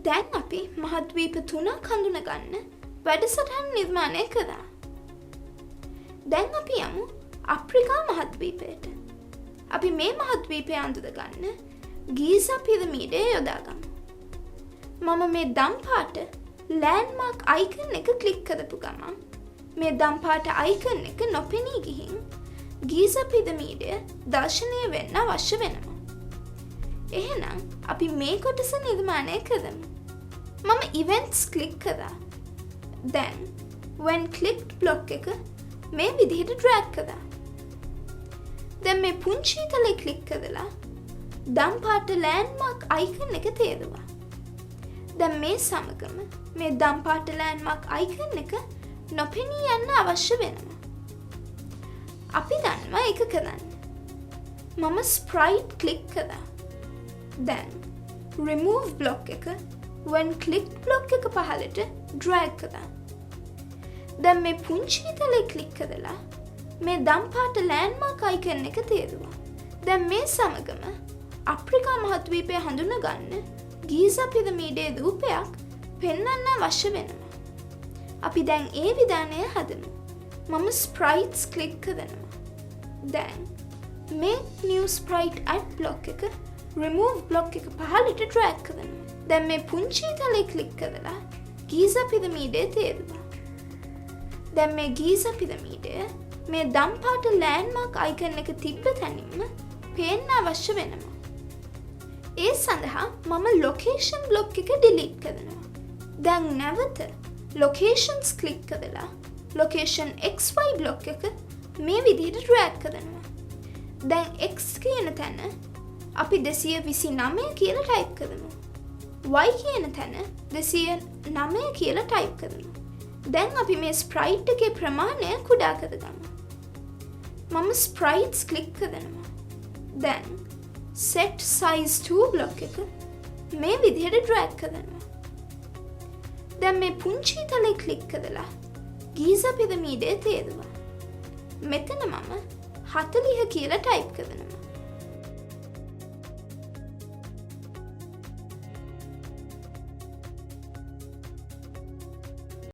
දැන් අපි මහද්වීප 3ක් හඳුනගන්න වැඩසටහන නිර්මාණය කළා. දැන් අපි යමු අප්‍රිකා මහද්වීපයට. අපි මේ මහද්වීපය අඳුනගන්න ගීසා පිරමීඩය යොදාගමු. මම මේ දම් පාට ලෑන්ඩ්මාර්ක් අයිකන් එක ක්ලික් කරපු ගමන් මේ දම් පාට අයිකන් එක නොපෙනී ගිහින් ගීසා පිරමීඩය දර්ශනය වෙන්න අවශ්‍ය වෙනවා. එහෙනම් අපි මේ කොටස නිර්මාණය කරමු. මම events ක්ලික් කරා. දැන් when clicked block එක මේ විදිහට drag කරා. දැන් මේ පුංචි තලේ ක්ලික් කරලා දම් පාට ලෑන්ඩ්මාර්ක් අයිකන් එක තේරුවා. දැන් මේ සමගම මේ දම් පාට ලෑන්ඩ්මාර්ක් අයිකන් එක නොපෙනී යන්න අවශ්‍ය වෙනවා. අපි දන්නවා ඒක කරන්න. මම ස්ප්‍රයිට් ක්ලික් කරා. දැන් remove block එක when clicked block එක පහළට drag කරා. දැන් මේ පුංචි තලේ ක්ලික් කරලා මේ දම් පාට ලෑන්ඩ්මාර්ක් අයිකන් එක තේරුවා. දැන් මේ සමගම අප්‍රිකා මහද්වීපය හඳුනගන්න ගීසා පිරමීඩයේ රූපයක් පෙන්වන්න අවශ්‍ය වෙනවා. අපි දැන් ඒ විධානය හදමු. මම ස්ප්‍රයිට්ස් ක්ලික් කරනවා. දැන් මේ new sprite add block එක remove block එක පහළට drag කරනවා. දැන් මේ පුංචි තලේ ක්ලික් කරලා ගීසා පිරමීඩය තේරුවා. දැන් මේ ගීසා පිරමීඩය මේ දම් පාට ලෑන්ඩ්මාර්ක් අයිකන් එක තිබ්බ තැනින්ම පේන්න අවශ්‍ය වෙනවා. ඒ සඳහා මම location block එක delete කරනවා. දැන් නැවත locations ක්ලික් කරලා location xy block එක මේ විදිහට drag කරනවා. දැන් x කියන තැන අපි 229 කියලා ටයිප් කරමු. y කියන තැන 209 කියලා ටයිප් කරමු. දැන් අපි මේ ස්ප්‍රයිට් එකේ ප්‍රමාණය කුඩා කරගමු. මම ස්ප්‍රයිට්ස් ක්ලික් කරනවා. දැන් set size to block එක මේ විදිහට drag කරනවා. දැන් මේ පුංචි තලේ ක්ලික් කරලා ගීසා පිරමීඩය තේරුවා. මෙතන මම 40 කියලා ටයිප් කරනවා.